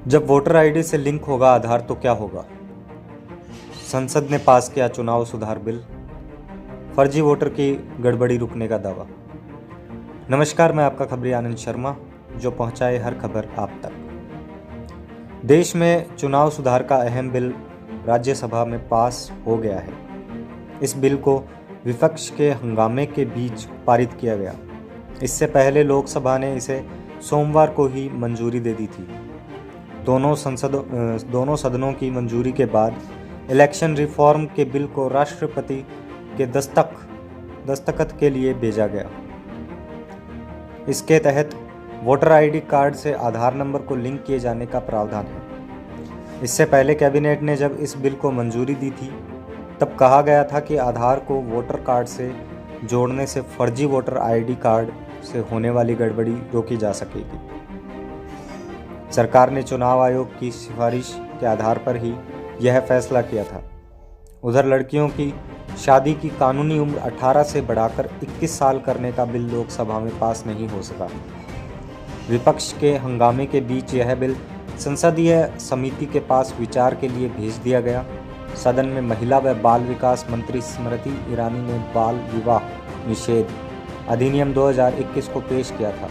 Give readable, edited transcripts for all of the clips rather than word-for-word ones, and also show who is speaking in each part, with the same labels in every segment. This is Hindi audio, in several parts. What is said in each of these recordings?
Speaker 1: जब वोटर आईडी से लिंक होगा आधार तो क्या होगा? संसद ने पास किया चुनाव सुधार बिल, फर्जी वोटर की गड़बड़ी रुकने का दावा। नमस्कार, मैं आपका खबरी आनंद शर्मा, जो पहुंचाए हर खबर आप तक। देश में चुनाव सुधार का अहम बिल राज्यसभा में पास हो गया है। इस बिल को विपक्ष के हंगामे के बीच पारित किया गया। इससे पहले लोकसभा ने इसे सोमवार को ही मंजूरी दे दी थी। दोनों सदनों की मंजूरी के बाद इलेक्शन रिफॉर्म के बिल को राष्ट्रपति के दस्तखत के लिए भेजा गया। इसके तहत वोटर आईडी कार्ड से आधार नंबर को लिंक किए जाने का प्रावधान है। इससे पहले कैबिनेट ने जब इस बिल को मंजूरी दी थी, तब कहा गया था कि आधार को वोटर कार्ड से जोड़ने से फर्जी वोटर आईडी कार्ड से होने वाली गड़बड़ी रोकी जा सकेगी। सरकार ने चुनाव आयोग की सिफारिश के आधार पर ही यह फैसला किया था। उधर लड़कियों की शादी की कानूनी उम्र 18 से बढ़ाकर 21 साल करने का बिल लोकसभा में पास नहीं हो सका। विपक्ष के हंगामे के बीच यह बिल संसदीय समिति के पास विचार के लिए भेज दिया गया। सदन में महिला व बाल विकास मंत्री स्मृति ईरानी ने बाल विवाह निषेध अधिनियम 2021 को पेश किया था।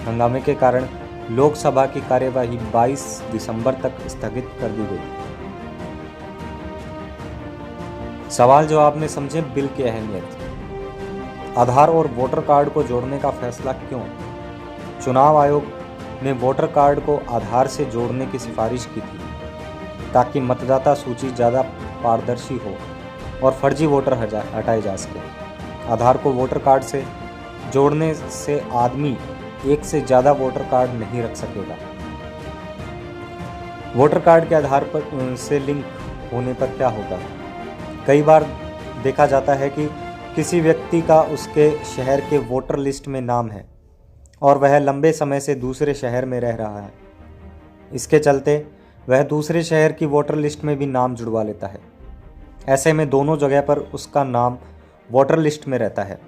Speaker 1: हंगामे के कारण लोकसभा की कार्यवाही 22 दिसंबर तक स्थगित कर दी गई। सवाल जवाब में समझें बिल की अहमियत। आधार और वोटर कार्ड को जोड़ने का फैसला क्यों? चुनाव आयोग ने वोटर कार्ड को आधार से जोड़ने की सिफारिश की थी, ताकि मतदाता सूची ज़्यादा पारदर्शी हो और फर्जी वोटर हटाए जा सके। आधार को वोटर कार्ड से जोड़ने से आदमी एक से ज़्यादा वोटर कार्ड नहीं रख सकेगा। वोटर कार्ड के आधार पर से लिंक होने पर क्या होगा? कई बार देखा जाता है कि किसी व्यक्ति का उसके शहर के वोटर लिस्ट में नाम है और वह लंबे समय से दूसरे शहर में रह रहा है। इसके चलते वह दूसरे शहर की वोटर लिस्ट में भी नाम जुड़वा लेता है। ऐसे में दोनों जगह पर उसका नाम वोटर लिस्ट में रहता है।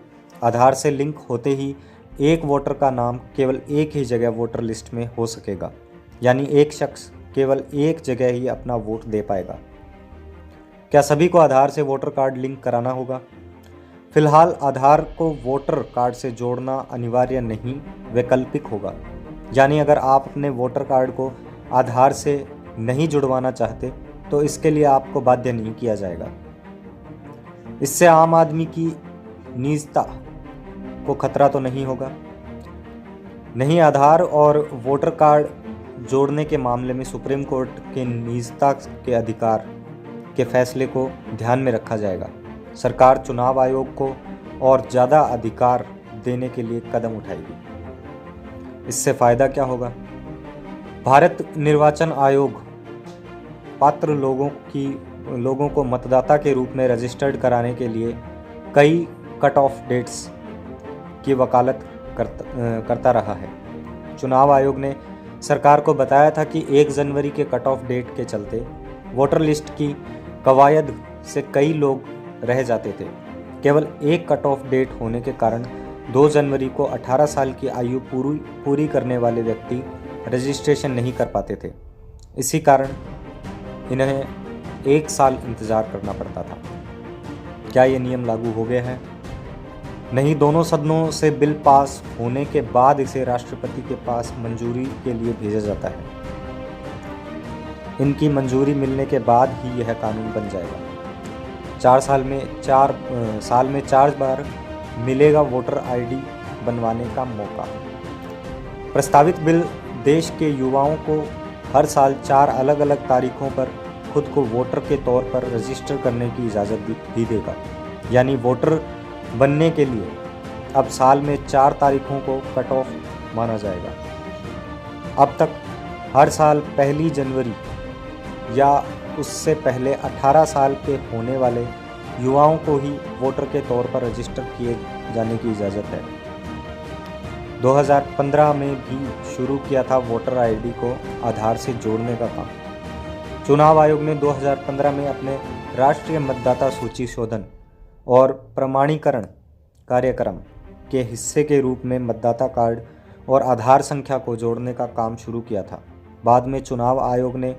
Speaker 1: आधार से लिंक होते ही एक वोटर का नाम केवल एक ही जगह वोटर लिस्ट में हो सकेगा, यानी एक शख्स केवल एक जगह ही अपना वोट दे पाएगा। क्या सभी को आधार से वोटर कार्ड लिंक कराना होगा? फिलहाल आधार को वोटर कार्ड से जोड़ना अनिवार्य नहीं, वैकल्पिक होगा। यानी अगर आप अपने वोटर कार्ड को आधार से नहीं जुड़वाना चाहते तो इसके लिए आपको बाध्य नहीं किया जाएगा। इससे आम आदमी की निजता को खतरा तो नहीं होगा? नहीं, आधार और वोटर कार्ड जोड़ने के मामले में सुप्रीम कोर्ट के निजता के अधिकार के फैसले को ध्यान में रखा जाएगा। सरकार चुनाव आयोग को और ज़्यादा अधिकार देने के लिए कदम उठाएगी। इससे फ़ायदा क्या होगा? भारत निर्वाचन आयोग पात्र लोगों को मतदाता के रूप में रजिस्टर्ड कराने के लिए कई कट ऑफ डेट्स की वकालत करता रहा है। चुनाव आयोग ने सरकार को बताया था कि 1 जनवरी के कट ऑफ डेट के चलते वोटर लिस्ट की कवायद से कई लोग रह जाते थे। केवल एक कट ऑफ डेट होने के कारण 2 जनवरी को 18 साल की आयु पूरी करने वाले व्यक्ति रजिस्ट्रेशन नहीं कर पाते थे। इसी कारण इन्हें 1 साल इंतज़ार करना पड़ता था। क्या ये नियम लागू हो गया है? नहीं, दोनों सदनों से बिल पास होने के बाद इसे राष्ट्रपति के पास मंजूरी के लिए भेजा जाता है। इनकी मंजूरी मिलने के बाद ही यह कानून बन जाएगा। 4 साल में 4 बार मिलेगा वोटर आईडी बनवाने का मौका। प्रस्तावित बिल देश के युवाओं को हर साल 4 अलग अलग तारीखों पर खुद को वोटर के तौर पर रजिस्टर करने की इजाज़त भी देगा। यानी वोटर बनने के लिए अब साल में 4 तारीखों को कट ऑफ माना जाएगा। अब तक हर साल 1 जनवरी या उससे पहले 18 साल के होने वाले युवाओं को ही वोटर के तौर पर रजिस्टर किए जाने की इजाज़त है। 2015 में भी शुरू किया था वोटर आईडी को आधार से जोड़ने का काम। चुनाव आयोग ने 2015 में अपने राष्ट्रीय मतदाता सूची शोधन और प्रमाणीकरण कार्यक्रम के हिस्से के रूप में मतदाता कार्ड और आधार संख्या को जोड़ने का काम शुरू किया था। बाद में चुनाव आयोग ने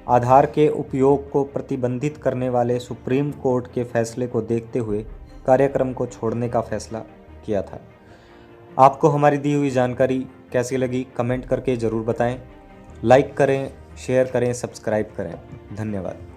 Speaker 1: आधार के उपयोग को प्रतिबंधित करने वाले सुप्रीम कोर्ट के फैसले को देखते हुए कार्यक्रम को छोड़ने का फैसला किया था। आपको हमारी दी हुई जानकारी कैसी लगी कमेंट करके ज़रूर बताएं। लाइक करें, शेयर करें, सब्सक्राइब करें। धन्यवाद।